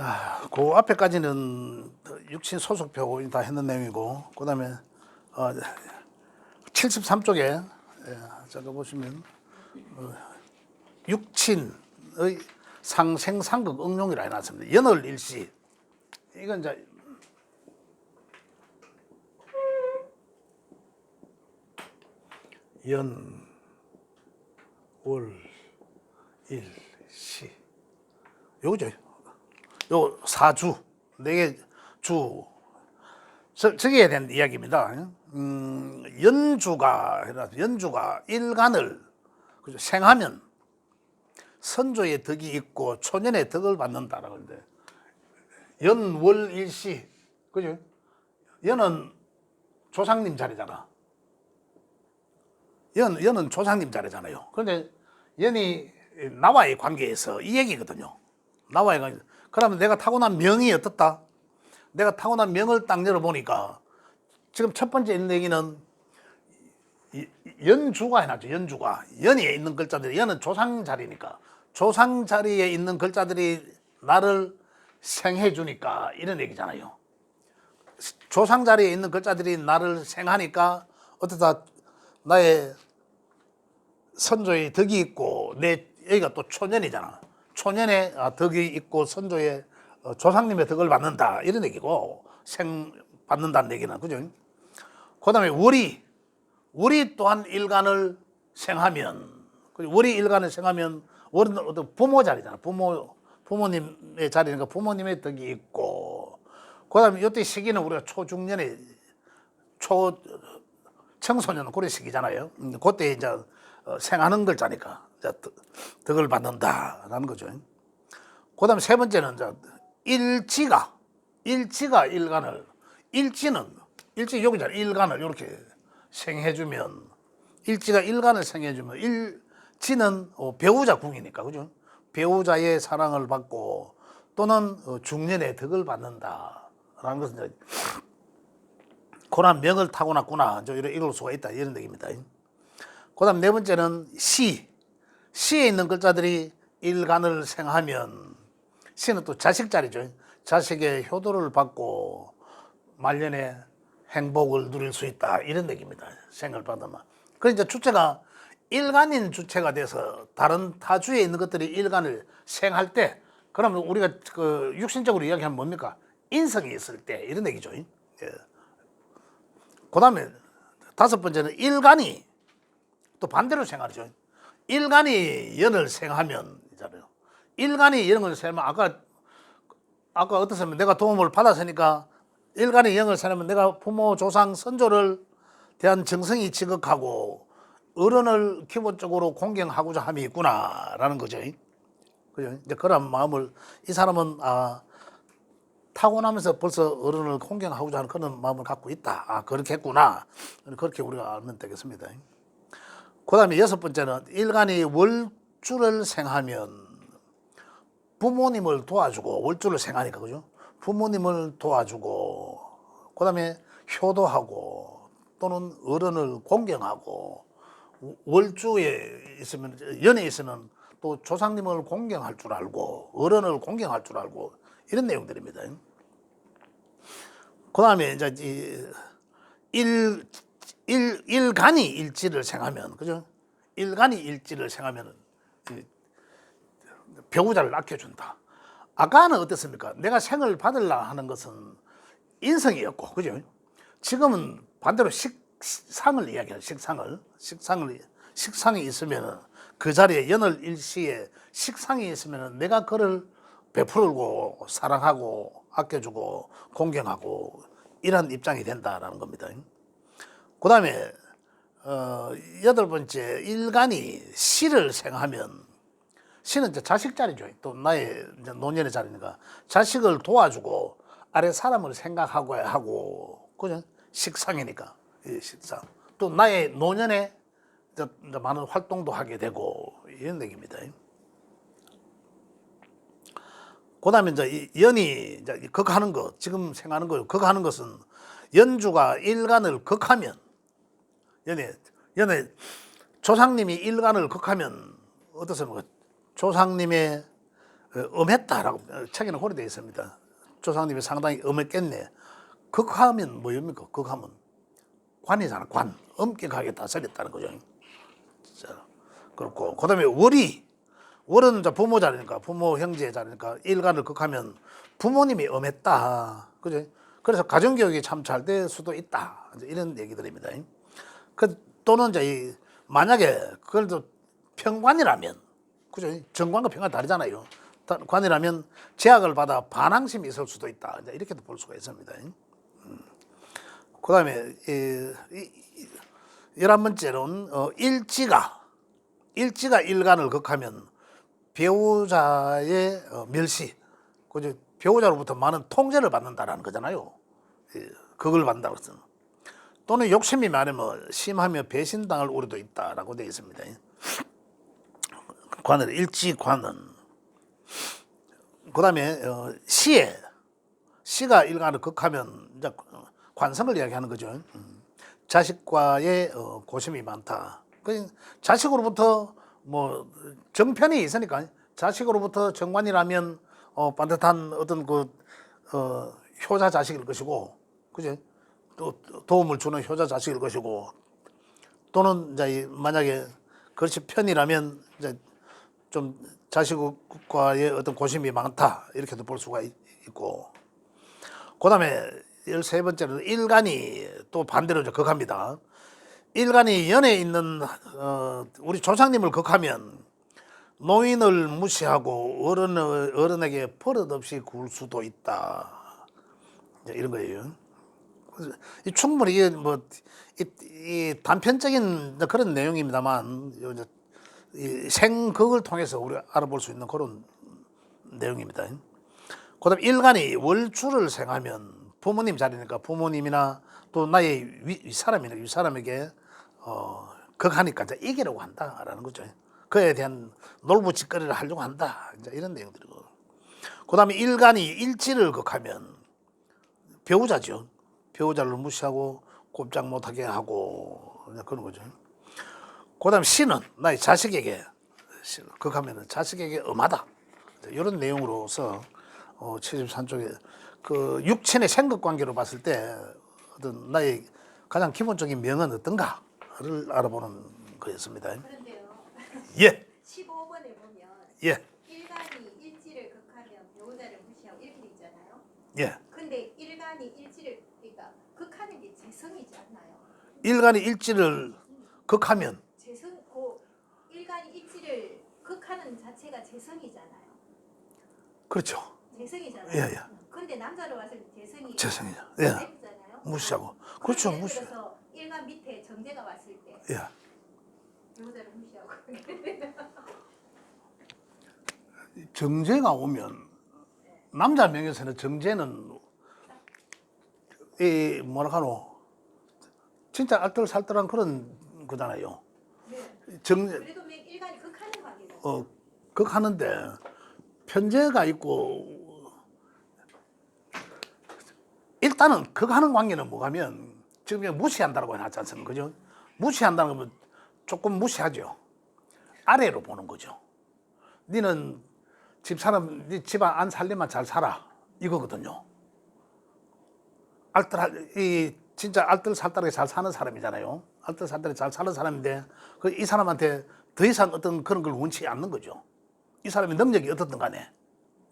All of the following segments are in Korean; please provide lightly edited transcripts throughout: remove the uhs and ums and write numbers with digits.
자, 그 앞에까지는 육신 소속표 다 했는 내용이고, 그 다음에 73쪽에 잠깐 보시면 육친의 상생상극 응용이라 해놨습니다. 연월일시. 이건 이제 연월일시. 요거죠. 요 사주, 네 개 주, 적어야 되는 이야기입니다. 연주가 일간을 생하면 선조의 덕이 있고 초년의 덕을 받는다라고 하는데, 연월일시, 그죠? 연은 조상님 자리잖아. 연은 조상님 자리잖아요. 그런데 연이 나와의 관계에서 이 얘기거든요. 나와의 관계. 그러면 내가 타고난 명이 어떻다? 내가 타고난 명을 딱 열어보니까 지금 첫 번째 있는 얘기는 연주가 해놨죠. 연주가. 연에 있는 글자들이, 연은 조상 자리니까 조상 자리에 있는 글자들이 나를 생해주니까 이런 얘기잖아요. 조상 자리에 있는 글자들이 나를 생하니까 어떻다, 나의 선조의 덕이 있고, 내 여기가 또 초년이잖아. 초년에 덕이 있고 선조의 조상님의 덕을 받는다 이런 얘기고, 생 받는다는 얘기는, 그죠? 그 다음에 월이 또한 일간을 생하면, 월이 일간을 생하면, 월은 어떤 부모 자리잖아. 부모님의 자리니까 부모님의 덕이 있고, 그 다음에 이때 시기는 우리가 초중년에 청소년 고려 시기잖아요. 그때 이제 생하는 글자니까 덕을 받는다라는 거죠. 그 다음에 세 번째는 일지가 일간을, 일지 여기잖아. 일간을 이렇게 생해주면, 일지가 일간을 생해주면, 일지는 배우자 궁이니까, 그죠? 배우자의 사랑을 받고 또는 중년의 덕을 받는다라는 것은 고난 명을 타고났구나, 이럴 수가 있다 이런 얘기입니다. 그 다음 네 번째는 시에 있는 글자들이 일간을 생하면, 시는 또 자식 자리죠. 자식의 효도를 받고 말년에 행복을 누릴 수 있다 이런 얘기입니다. 생을 받으면. 그러니까 주체가 일간인 주체가 돼서 다른 타주에 있는 것들이 일간을 생할 때, 그러면 우리가 그 육신적으로 이야기하면 뭡니까? 인성이 있을 때 이런 얘기죠. 예. 그 다음에 다섯 번째는 일간이 또 반대로 생활이죠. 일간이 연을 생하면, 일간이 연을 생하면, 아까 어떻습니까? 내가 도움을 받았으니까 일간이 연을 생하면 내가 부모, 조상, 선조를 대한 정성이 지극하고 어른을 기본적으로 공경하고자 함이 있구나라는 거죠. 그죠? 이제 그런 마음을, 이 사람은 타고나면서 벌써 어른을 공경하고자 하는 그런 마음을 갖고 있다. 그렇게 했구나. 그렇게 우리가 알면 되겠습니다. 그 다음에 여섯 번째는 일간이 월주를 생하면 부모님을 도와주고, 월주를 생하니까, 그죠? 부모님을 도와주고, 그 다음에 효도하고 또는 어른을 공경하고, 월주에 있으면, 연에 있으면 또 조상님을 공경할 줄 알고 어른을 공경할 줄 알고 이런 내용들입니다. 그 다음에 이제 일간이 일지를 생하면, 그죠? 일간이 일지를 생하면 배우자를 아껴준다. 아까는 어땠습니까? 내가 생을 받으려 하는 것은 인성이었고, 그죠? 지금은 반대로 식상을 이야기해요. 식상이 있으면, 그 자리에 연월일시에 식상이 있으면 내가 그를 베풀고 사랑하고 아껴주고 공경하고 이런 입장이 된다라는 겁니다. 그 다음에 여덟 번째, 일간이 시를 생하면, 시는 이제 자식 자리죠. 또 나의 이제 노년의 자리니까 자식을 도와주고 아래 사람을 생각하고 하고, 그죠? 식상이니까, 식상. 또 나의 노년에 이제 많은 활동도 하게 되고 이런 얘기입니다. 그 다음에 이제 연이 이제 극하는 것, 지금 생하는 거, 극하는 것은 연주가 일간을 극하면, 연에 조상님이 일간을 극하면 어떻습니까? 조상님의 엄했다라고 책에는 고려되어 있습니다. 조상님이 상당히 엄했겠네. 극하면 뭐입니까? 극하면 관이잖아. 관. 엄격하게 다스렸다는 거죠. 자, 그렇고 그다음에 월은 이제 부모 자리니까 부모 형제 자리니까 일간을 극하면 부모님이 엄했다. 그죠? 그래서 가정교육이 참 잘 될 수도 있다. 이런 얘기들입니다. 또는 이제 만약에 그래도 평관이라면, 그죠? 정관과 평관 다르잖아요. 관이라면 제약을 받아 반항심이 있을 수도 있다. 이렇게도 볼 수가 있습니다. 그다음에 11번째로는 일지가 일간을 극하면 배우자의 멸시, 그죠? 배우자로부터 많은 통제를 받는다라는 거잖아요. 그걸 받는다고 했어요. 또는 욕심이 많으면 심하며 배신당할 우려도 있다라고 되어 있습니다. 관을 일지관은 그다음에 시가 일간을 극하면 이제 관성을 이야기하는 거죠. 자식과의 고심이 많다. 자식으로부터 뭐 정편이 있으니까 자식으로부터 정관이라면 반듯한 어떤 효자 자식일 것이고, 그죠? 또 도움을 주는 효자 자식일 것이고, 또는 이제 만약에 그렇지 편이라면 이제 좀 자식과의 어떤 고심이 많다 이렇게도 볼 수가 있고, 그다음에 13번째는 일간이 또 반대로 이제 극합니다. 일간이 연에 있는 우리 조상님을 극하면 노인을 무시하고 어른에게 버릇없이 굴 수도 있다. 이런 거예요. 충분히 이게 이 단편적인 그런 내용입니다만 이 생극을 통해서 우리 알아볼 수 있는 그런 내용입니다. 그다음 일간이 월주를 생하면 부모님 자리니까 부모님이나 또 나의 윗사람에게 극하니까 이제 이기려고 한다라는 거죠. 그에 대한 놀부짓거리를 하려고 한다. 이제 이런 내용들이고. 그다음에 일간이 일지를 극하면 배우자죠. 배우자를 무시하고 꼼짝 못하게 하고 그런 거죠. 그다음 시는 나의 자식에게 극하면 자식에게 엄하다. 이런 내용으로서 73쪽에 그 육친의 생각 관계로 봤을 때 어떤 나의 가장 기본적인 명은 어떤가를 알아보는 거였습니다. 그런데요. 예. 15번에 보면 예. 일간이 일지를 극하면 배우자를 무시하고 이렇게 돼 있잖아요. 예. 근데 일간이 일지를 그러니까 극하는 게 재성이지 않나요? 일간이 일지를 극하면 일간이 일지를 극하는 자체가 재성이잖아요. 그렇죠. 재성이잖아요. 예, 예. 근데 남자로 봤을 때 재성이 재성이죠. 예. 잖아요. 무시하고. 그렇죠. 예를 무시. 들어서 일간 밑에 정제가 왔을 때 예. 배우자를 무시하고 정제가 오면 남자 명에서는 정제는 이 뭐라 하노 진짜 알뜰살뜰한 그런 거잖아요. 네. 정제 그래도 일간이 극하는 관계죠. 극하는데 편제가 있고 일단은 극하는 관계는 뭐가면 지금 그냥 무시한다고 해놨지 않습니까? 그죠? 무시한다는 거면 조금 무시하죠. 아래로 보는 거죠. 니는 네 집안 안 살림만 잘 살아 이거거든요. 진짜 알뜰살뜰하게 잘 사는 사람이잖아요. 알뜰살뜰하게 잘 사는 사람인데 이 사람한테 더 이상 어떤 그런 걸 원치 않는 거죠. 이 사람의 능력이 어떻든 간에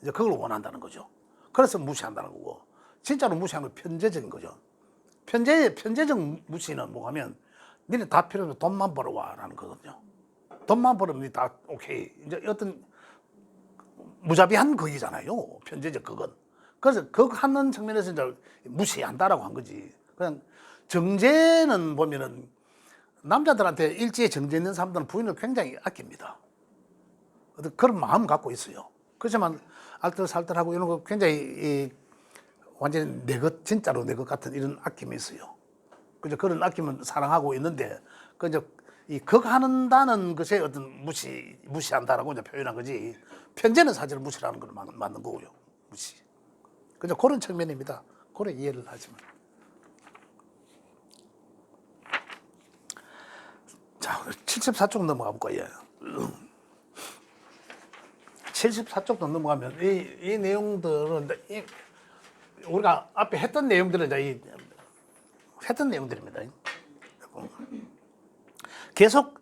이제 그걸 원한다는 거죠. 그래서 무시한다는 거고, 진짜로 무시하는 건 편제적인 거죠. 편제적 무시는 뭐냐면 니네 다 필요 없어 돈만 벌어와라는 거거든요. 돈만 벌으면 니 다 오케이. 이제 어떤 무자비한 극이잖아요. 편제적 극은. 그래서 극하는 측면에서 이제 무시한다라고 한 거지. 그냥 정제는 보면은 남자들한테 일지에 정제 있는 사람들은 부인을 굉장히 아낍니다. 어떤 그런 마음 갖고 있어요. 그렇지만 알뜰살뜰하고 이런 거 굉장히 완전히 내 것, 진짜로 내 것 같은 이런 아낌이 있어요. 그죠? 그런 아낌은 사랑하고 있는데, 그저 이 극한다는 것에 어떤 무시한다라고 이제 표현한 거지, 편제는 사실 무시라는 건 맞는 거고요. 무시. 그죠? 그런 측면입니다. 그런 이해를 하지만. 자, 74쪽 넘어가 볼까요? 74쪽 도 넘어가면 이 내용들은 우리가 앞에 했던 내용들은 이제 했던 내용들입니다. 계속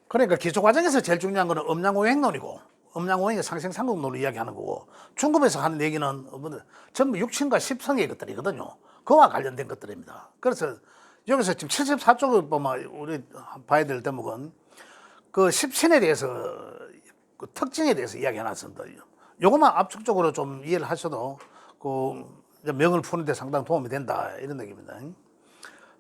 그러니까 기초 과정에서 제일 중요한 거는 음양오행론이고 음양오행의 상생상극론을 이야기하는 거고 중급에서 하는 얘기는 전부 육신과 십성의 것들이거든요. 그와 관련된 것들입니다. 그래서 여기서 지금 74쪽을 보면 우리 봐야 될 대목은 그 십신에 대해서 그 특징에 대해서 이야기해놨습니다. 요것만 압축적으로 좀 이해를 하셔도 그 명을 푸는 데 상당히 도움이 된다 이런 얘기입니다.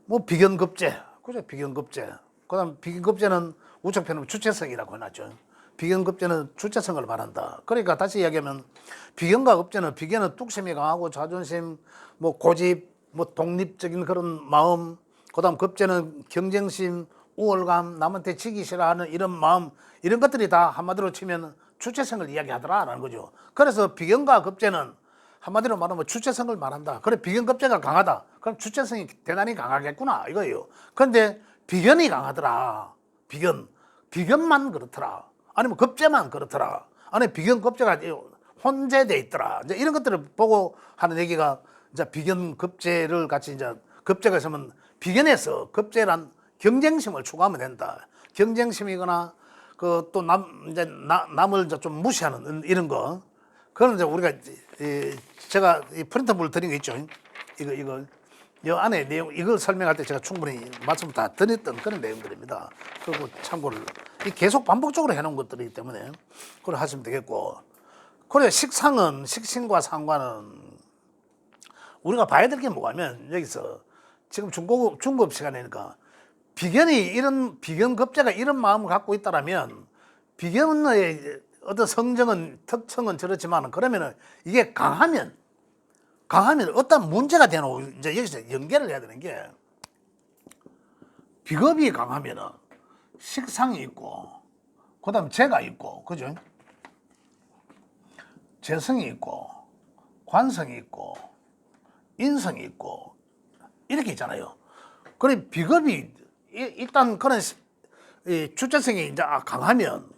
뭐 비견급제, 그죠? 비견급제. 그다음 비견급제는 우측편은 주체성이라고 해놨죠. 비견급제는 주체성을 말한다. 그러니까 다시 이야기하면 비견과 급제는 비견은 뚝심이 강하고 자존심, 뭐 고집, 뭐 독립적인 그런 마음. 그다음 급제는 경쟁심, 우월감, 남한테 지기 싫어하는 이런 마음, 이런 것들이 다 한마디로 치면 주체성을 이야기하더라라는 거죠. 그래서 비견과 급제는 한마디로 말하면 주체성을 말한다. 그래 비견급제가 강하다. 그럼 주체성이 대단히 강하겠구나 이거예요. 그런데 비견이 강하더라. 비견만 그렇더라. 아니면 급제만 그렇더라. 아니 비견급제가 혼재돼 있더라. 이제 이런 것들을 보고 하는 얘기가 이제 비견급제를 같이 이제 급제가 있으면 비견에서 급제란 경쟁심을 추구하면 된다. 경쟁심이거나 그 또 남을 이제 좀 무시하는 이런 거. 그건 이제 우리가 제가 이 프린터물 드린 거 있죠. 이거 이 안에 내용 이걸 설명할 때 제가 충분히 말씀을 다 드렸던 그런 내용들입니다. 그리고 참고를 계속 반복적으로 해놓은 것들이기 때문에 그걸 하시면 되겠고. 그래 식상은 식신과 상관은 우리가 봐야 될 게 뭐냐면 여기서 지금 중급 시간이니까 비견급제가 이런 마음을 갖고 있다라면 비견의 어떤 성정은 특성은 저렇지만 그러면은 이게 강하면 어떤 문제가 되노 이제 여기서 연결을 해야 되는 게 비겁이 강하면은 식상이 있고 그다음 재가 있고 그죠? 재성이 있고 관성이 있고 인성이 있고 이렇게 있잖아요. 그래 비겁이 일단 그런 주체성이 이제 강하면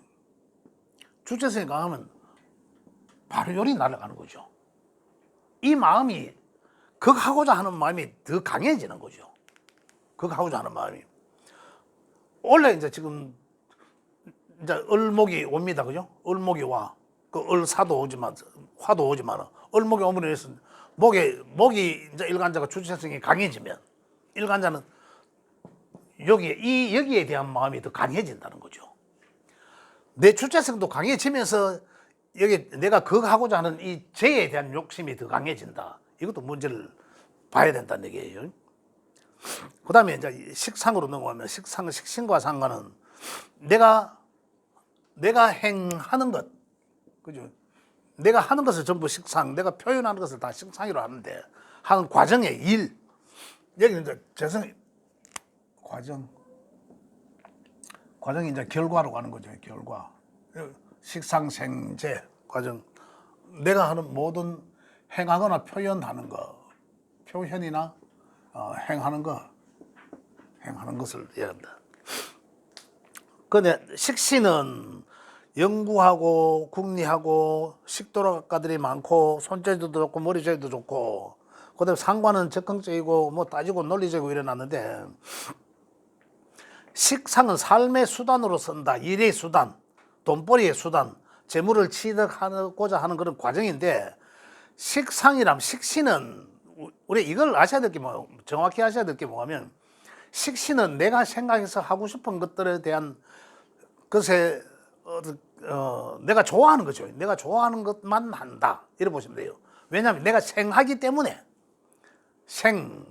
바로 요리 날아가는 거죠. 이 마음이 극하고자 하는 마음이 더 강해지는 거죠. 극하고자 하는 마음이. 원래 이제 지금 이제 을목이 옵니다. 그죠? 을목이 와. 그 을사도 오지만 화도 오지만 을목이 오므로 해서 목이 이제 일간자가 주체성이 강해지면 일간자는 여기에 대한 마음이 더 강해진다는 거죠. 내 주체성도 강해지면서 여기 내가 극하고자 하는 이 죄에 대한 욕심이 더 강해진다. 이것도 문제를 봐야 된다는 얘기예요. 그 다음에 이제 식상으로 넘어가면 식신과 상관은 내가 행하는 것, 그죠? 내가 하는 것을 전부 식상, 내가 표현하는 것을 다 식상으로 하는데 하는 과정의 일, 여기는 이제 과정이 이제 결과로 가는 거죠. 결과. 식상생재 과정. 내가 하는 모든 행하거나 표현하는 거, 표현이나 행하는 것을 얘기한다. 근데 식신은 연구하고 궁리하고 식도락가들이 많고 손재주도 좋고 머리재주도 좋고 그다음에 상관은 적극적이고 뭐 따지고 논리적이고 이래놨는데 식상은 삶의 수단으로 쓴다. 일의 수단, 돈벌이의 수단, 재물을 취득하고자 하는 그런 과정인데 식상이란 식신은 우리 이걸 아셔야 될 게 정확히 아셔야 될 게 뭐냐면 식신은 내가 생각해서 하고 싶은 것들에 대한 것에 내가 좋아하는 거죠. 내가 좋아하는 것만 한다. 이렇게 보시면 돼요. 왜냐하면 내가 생하기 때문에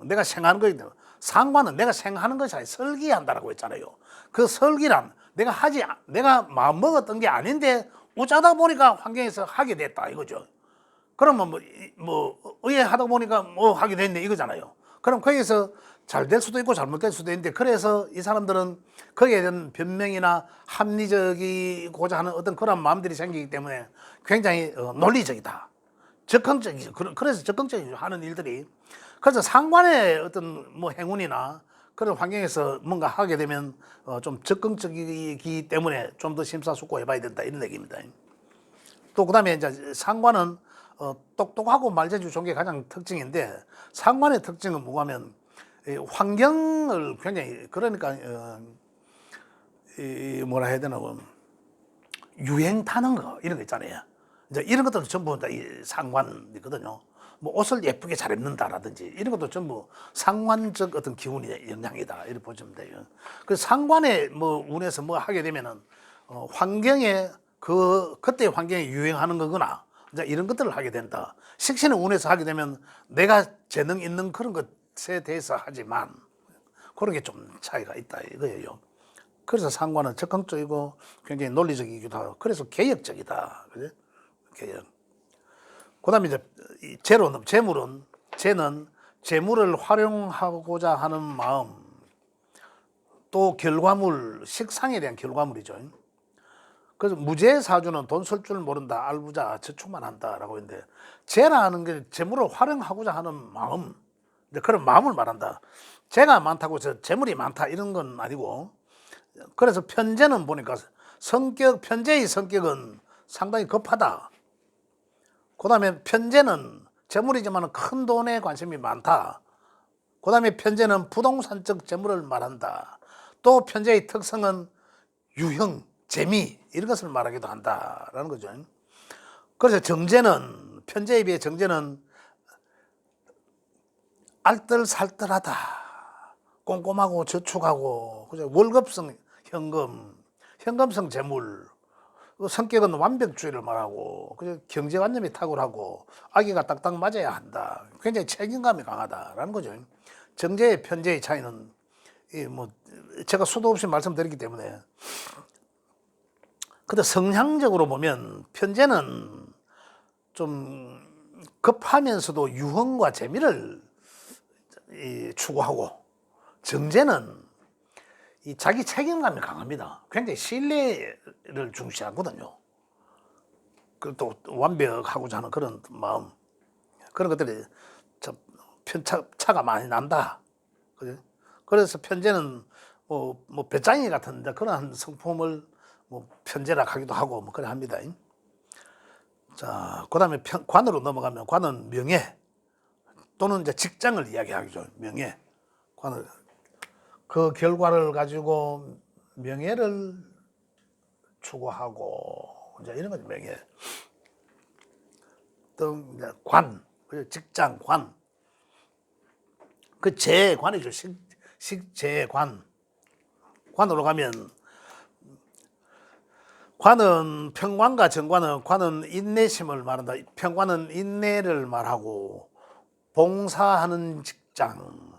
내가 생하는 거기 때문에 상관은 내가 생하는 것이 아니라 설기한다라고 했잖아요. 그 설기란 내가 마음 먹었던 게 아닌데 어쩌다 보니까 환경에서 하게 됐다 이거죠. 그러면 의외하다 보니까 하게 됐네 이거잖아요. 그럼 거기서 잘 될 수도 있고 잘못될 수도 있는데 그래서 이 사람들은 거기에 대한 변명이나 합리적이고자 하는 어떤 그런 마음들이 생기기 때문에 굉장히 논리적이다. 적극적이죠. 그래서 적극적이죠. 하는 일들이. 그래서 상관의 어떤 행운이나 그런 환경에서 뭔가 하게 되면 좀 적극적이기 때문에 좀 더 심사숙고해 봐야 된다 이런 얘기입니다. 또 그다음에 이제 상관은 똑똑하고 말재주 좋은 게 가장 특징인데 상관의 특징은 뭐냐면 환경을 굉장히 그러니까 이 뭐라 해야 되나 뭐 유행 타는 거 이런 거 있잖아요. 이제 이런 것들은 전부 다 이 상관이거든요. 뭐 옷을 예쁘게 잘 입는다라든지 이런 것도 전부 상관적 어떤 기운의 영향이다 이렇게 보시면 돼요. 그 상관의 뭐 운에서 뭐 하게 되면은 환경에 그때 환경에 유행하는 거거나 이제 이런 것들을 하게 된다. 식신의 운에서 하게 되면 내가 재능 있는 그런 것에 대해서 하지만 그런 게 좀 차이가 있다 이거예요. 그래서 상관은 적극적이고 굉장히 논리적이기도 하고 그래서 개혁적이다. 그죠? 개혁. 그다음에 이제 재물은 재는 재물을 활용하고자 하는 마음 또 결과물 식상에 대한 결과물이죠. 그래서 무재사주는 돈 쓸 줄 모른다 알부자 저축만 한다라고 했는데 재라는 게 재물을 활용하고자 하는 마음 그런 마음을 말한다. 재가 많다고 해서 재물이 많다 이런 건 아니고 그래서 편재는 보니까 편재의 성격은 상당히 급하다. 그 다음에 편재는 재물이지만 큰 돈에 관심이 많다. 그 다음에 편재는 부동산적 재물을 말한다. 또 편재의 특성은 유형, 재미 이런 것을 말하기도 한다라는 거죠. 그래서 정재는 편재에 비해 정재는 알뜰살뜰하다. 꼼꼼하고 저축하고 그죠? 월급성 현금성 재물 성격은 완벽주의를 말하고 경제관념이 탁월하고 아기가 딱딱 맞아야 한다. 굉장히 책임감이 강하다라는 거죠. 정제의 편제의 차이는 뭐 제가 수도 없이 말씀드렸기 때문에 근데 성향적으로 보면 편제는 좀 급하면서도 유흥과 재미를 추구하고 정제는 이 자기 책임감이 강합니다. 굉장히 신뢰를 중시하거든요. 그리고 또 완벽하고자 하는 그런 마음, 그런 것들이 참 편차가 많이 난다. 그래서 편제는 뭐 배짱이 같은 그런 성품을 뭐 편제라 하기도 하고 뭐 그래 합니다. 자, 그다음에 관으로 넘어가면 관은 명예 또는 이제 직장을 이야기하죠. 명예, 관을. 그 결과를 가지고 명예를 추구하고 이제 이런 거죠. 명예. 또 이제 관, 직장 관. 그 재관이죠. 식재관. 관으로 가면 관은 평관과 정관은 관은 인내심을 말한다. 평관은 인내를 말하고 봉사하는 직장.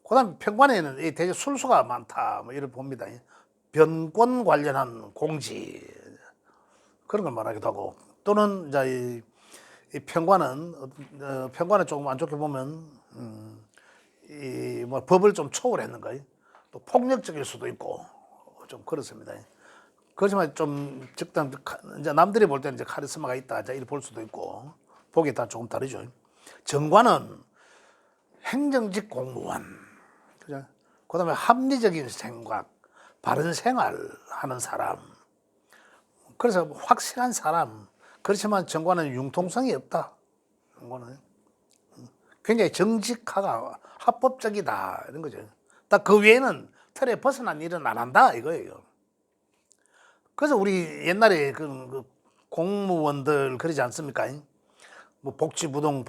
그다음 평관에는 대체 술수가 많다 뭐 이런 봅니다. 변권 관련한 공지 그런 걸 말하기도 하고 또는 이제 이 평관은 조금 안 좋게 보면 이 뭐 법을 좀 초월했는 거예요. 또 폭력적일 수도 있고 좀 그렇습니다. 그렇지만 좀 적당 이제 남들이 볼 때는 이제 카리스마가 있다 이렇게 볼 수도 있고 보기에 따라 조금 다르죠. 정관은 행정직 공무원. 그죠? 그다음에 합리적인 생각, 바른 생활하는 사람. 그래서 확실한 사람. 그렇지만 정관은 융통성이 없다. 정관은 굉장히 정직하고 합법적이다 이런 거죠. 딱 그 외에는 틀에 벗어난 일은 안 한다 이거예요. 그래서 우리 옛날에 그 공무원들 그러지 않습니까? 뭐 복지부동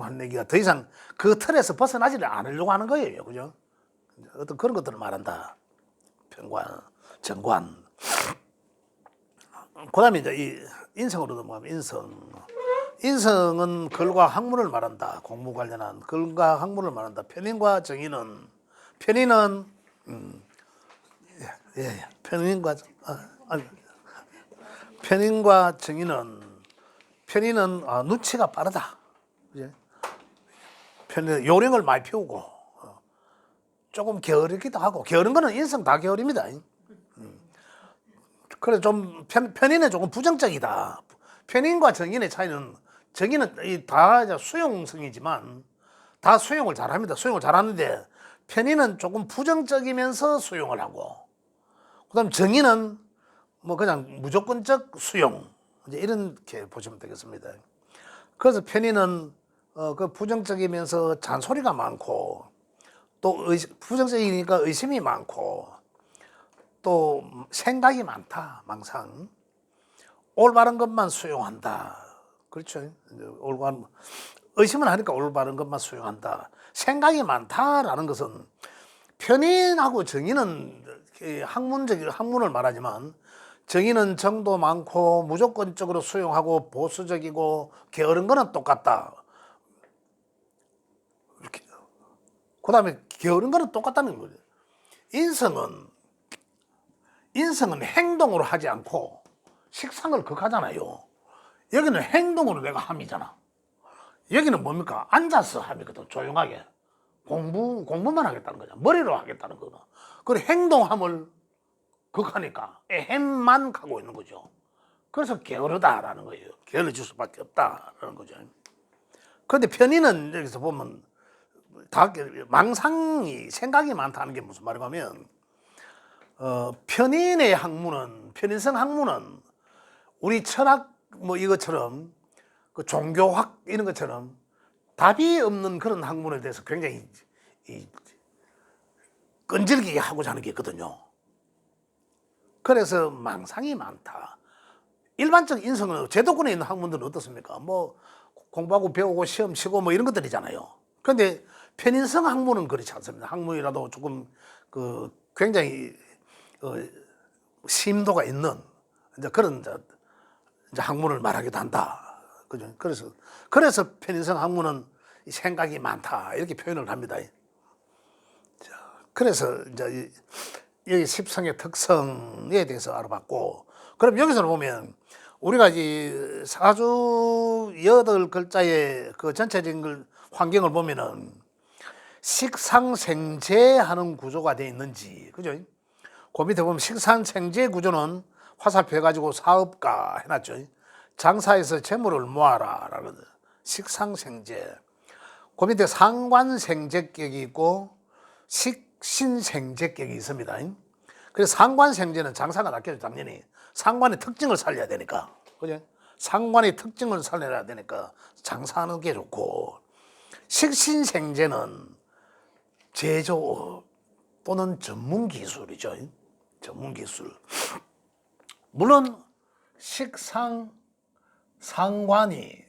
하는 얘기가 더 이상 그 틀에서 벗어나지를 않으려고 하는 거예요. 그죠? 어떤 그런 것들을 말한다. 평관, 정관. 그 다음에 이제 이 인성으로 넘어가면 인성은 글과 학문을 말한다. 공무 관련한 글과 학문을 말한다. 편인과 정의는, 편인과 정의는, 편인은 눈치가 빠르다. 편인 요령을 많이 피우고, 조금 게으르기도 하고, 게으른 거는 인성 다 게으릅니다. 그래서 좀 편인은 조금 부정적이다. 편인과 정인의 차이는 정인은 다 수용성이지만 다 수용을 잘합니다. 수용을 잘하는데 편인은 조금 부정적이면서 수용을 하고 그다음 정인은 뭐 그냥 무조건적 수용 이제 이렇게 보시면 되겠습니다. 그래서 편인은 그 부정적이면서 잔소리가 많고 또 부정적이니까 의심이 많고 또 생각이 많다. 망상. 올바른 것만 수용한다. 그렇죠. 올바른 의심을 하니까 올바른 것만 수용한다. 생각이 많다라는 것은 편인하고 정의는 학문을 말하지만 정의는 정도 많고 무조건적으로 수용하고 보수적이고 게으른 거는 똑같다. 이렇게. 그다음에 게으른 거는 똑같다는 거죠. 인성은 행동으로 하지 않고 식상을 극하잖아요. 여기는 행동으로 내가 함이잖아. 여기는 뭡니까? 앉아서 함이거든. 조용하게. 공부만 하겠다는 거잖아. 머리로 하겠다는 거다. 그리고 행동함을 극하니까 햄만 가고 있는 거죠. 그래서 게으르다라는 거예요. 게을러질 수밖에 없다라는 거죠. 그런데 편인은 여기서 보면 다 망상이 생각이 많다는 게 무슨 말이냐면 편인의 학문은 편인성 학문은 우리 철학 뭐 이것처럼 그 종교학 이런 것처럼 답이 없는 그런 학문에 대해서 굉장히 끈질기게 하고자 하는 게 있거든요. 그래서 망상이 많다. 일반적 인성은 제도권에 있는 학문들은 어떻습니까? 뭐 공부하고 배우고 시험 치고 뭐 이런 것들이잖아요. 그런데 편인성 학문은 그렇지 않습니다. 학문이라도 조금 그 굉장히 심도가 있는 이제 그런 이제 학문을 말하기도 한다. 그죠? 그래서 편인성 학문은 생각이 많다 이렇게 표현을 합니다. 자, 그래서 이제 여기 십성의 특성에 대해서 알아봤고, 그럼 여기서 보면 우리가 이 사주 8글자의 그 전체적인 걸 환경을 보면은 식상생재하는 구조가 되어 있는지, 그죠? 그 밑에 보면 식상생재 구조는 화살표 해가지고 사업가 해놨죠. 장사에서 재물을 모아라 라는 식상생재. 그 밑에 상관생재격이 있고 식신생재격이 있습니다. 그래서 상관생재는 장사가 낫겠죠. 당연히 상관의 특징을 살려야 되니까, 그죠? 상관의 특징을 살려야 되니까 장사하는 게 좋고, 식신생재는 제조업 또는 전문기술이죠. 전문기술. 물론 식상 상관이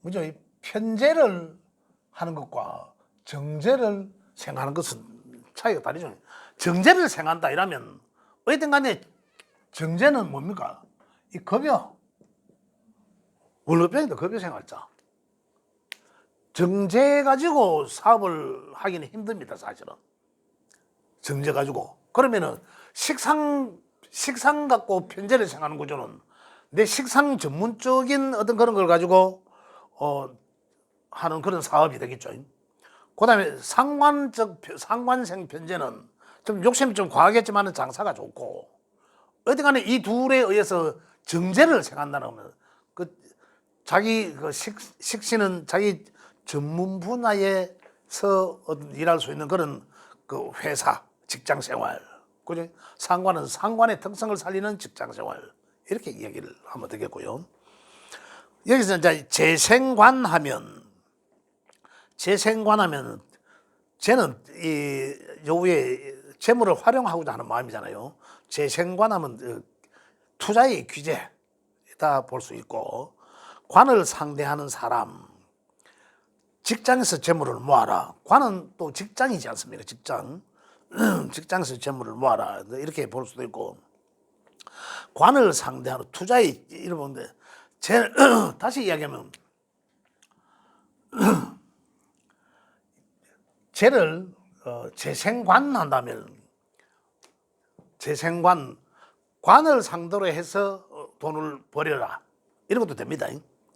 뭐죠? 편재를 하는 것과 정재를 생각하는 것은 차이가 다르죠. 정재를 생각한다 이러면 어쨌든 간에 정재는 뭡니까? 이 급여, 월급형이다. 급여 생활자. 정재 가지고 사업을 하기는 힘듭니다. 사실은. 정재 가지고. 그러면은 식상 갖고 편재를 생각하는 구조는 내 식상 전문적인 어떤 그런 걸 가지고 하는 그런 사업이 되겠죠. 그 다음에 상관생 편재는 좀 욕심이 좀 과하겠지만 장사가 좋고, 어디 간에 이 둘에 의해서 정재를 생각한다는 그 자기 그 식신은 자기 전문 분야에서 일할 수 있는 그런 그 회사, 직장 생활. 그죠? 상관은 상관의 특성을 살리는 직장 생활. 이렇게 이야기를 하면 되겠고요. 여기서 이제 재생관하면 쟤는 이 요에 재물을 활용하고자 하는 마음이잖아요. 재생관하면 투자의 규제다 볼 수 있고, 관을 상대하는 사람, 직장에서 재물을 모아라. 관은 또 직장이지 않습니까? 직장에서 재물을 모아라. 이렇게 볼 수도 있고, 관을 상대하는 투자의 이런 건데, 다시 이야기하면 쟤를 재생관한다면 관을 상대로 해서 돈을 벌여라 이런 것도 됩니다.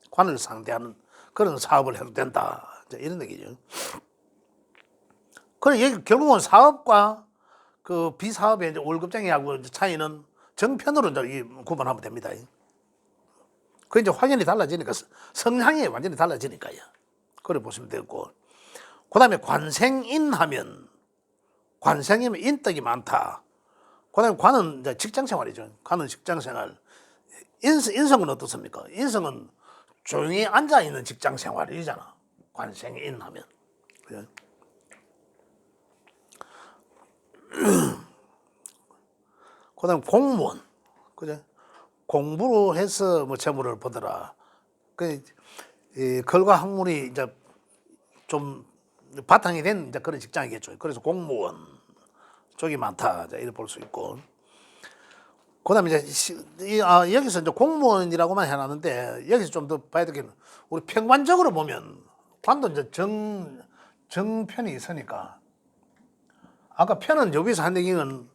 관을 상대하는 그런 사업을 해도 된다 이런 얘기죠. 그래 결국은 사업과 그 비사업의 이제 월급쟁이하고 차이는 정편으로 이제 구분하면 됩니다. 그 이제 확연히 달라지니까 성향이 완전히 달라지니까요. 그래 보시면 되고, 그다음에 관생인하면 인덕이 많다. 그다음에 관은 이제 직장 생활이죠. 관은 직장 생활. 인성은 어떻습니까? 인성은 조용히 앉아 있는 직장 생활이잖아. 관생인 하면. 그죠? 그다음 공무원, 그죠? 공부로 해서 뭐 재물을 벌더라. 이 결과 학문이 이제 좀 바탕이 된 이제 그런 직장이겠죠. 그래서 공무원 쪽이 많다. 이렇게 볼 수 있고. 그다음에 이제 여기서 이제 공무원이라고만 해놨는데 여기서 좀 더 봐야 될 게 우리 평관적으로 보면 관도 이제 정편이 있으니까 아까 편은 여기서 한 얘기는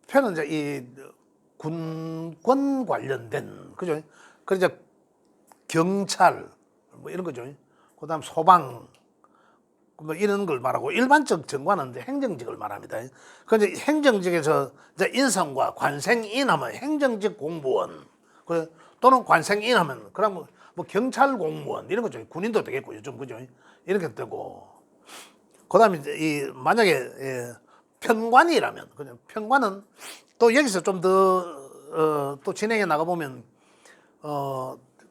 편은 이제 이 군권 관련된 그죠? 그 이제 경찰 뭐 이런 거죠. 그다음 소방 뭐 이런 걸 말하고 일반적 정관은 이제 행정직을 말합니다. 그런데 행정직에서 이제 인성과 관생인하면 행정직 공무원 또는 관생인하면 그럼 뭐 경찰 공무원 이런 거죠. 군인도 되겠고 요즘 그죠? 이렇게 되고 그다음에 이제 이 만약에 편관이라면 그냥 편관은 또 여기서 좀 더 또 진행해 나가 보면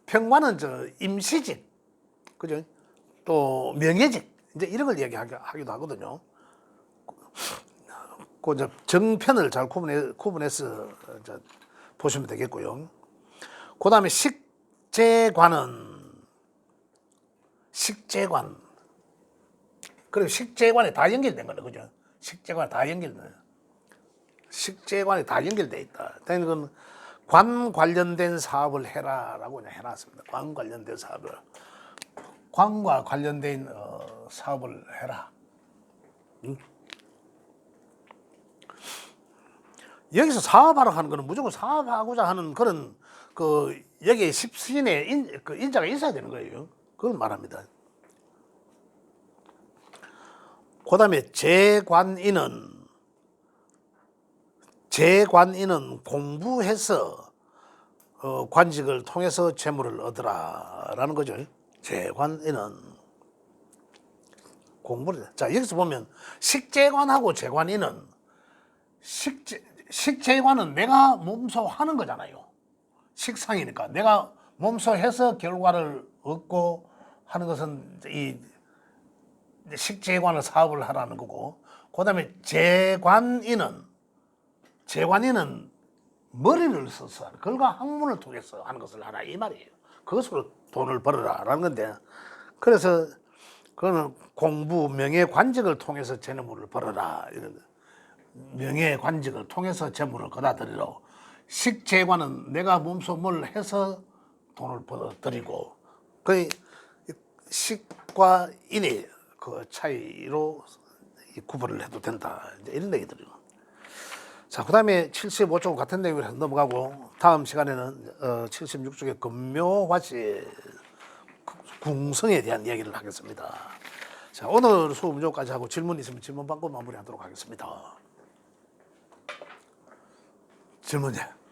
편관은 저 임시직 그죠? 또 명예직 이제 이런 걸 얘기하기도 하거든요. 그 이제 정편을 잘 구분해서 이제 보시면 되겠고요. 그다음에 식재관 그리고 식재관에 다 연결된 거네, 그죠? 식재관 다 연결돼. 식재관이 다 연결돼 있다. 그건 관 관련된 사업을 해라라고 그냥 해놨습니다. 관 관련된 사업을. 관과 관련된 사업을 해라. 여기서 사업하러 하는 거는 무조건 사업하고자 하는 그런 그 여기에 십신의 그 인자가 있어야 되는 거예요. 그걸 말합니다. 그다음에 재관인은 공부해서 관직을 통해서 재물을 얻으라라는 거죠. 재관인은 공부를. 자 여기서 보면 식재관하고 재관인은 식재관은 내가 몸소 하는 거잖아요. 식상이니까 내가 몸소 해서 결과를 얻고 하는 것은 이 식재관을 사업을 하라는 거고, 그다음에 재관인은 머리를 써서 결과 학문을 통해서 하는 것을 하라 이 말이에요. 그것으로 돈을 벌어라라는 건데, 그래서 그거는 공부 명예 관직을 통해서 재물을 벌어라 이런 명예 관직을 통해서 재물을 거다들이러. 식재관은 내가 몸소 뭘 해서 돈을 벌어들이고, 그 식과 인의 그 차이로 구분을 해도 된다 이런 얘기들이요. 자, 그다음에 75쪽 같은 내용으로 넘어가고 다음 시간에는 76쪽의 금묘화시 궁성에 대한 이야기를 하겠습니다. 자, 오늘 수업 문제까지 하고 질문 있으면 질문 받고 마무리하도록 하겠습니다. 질문이요.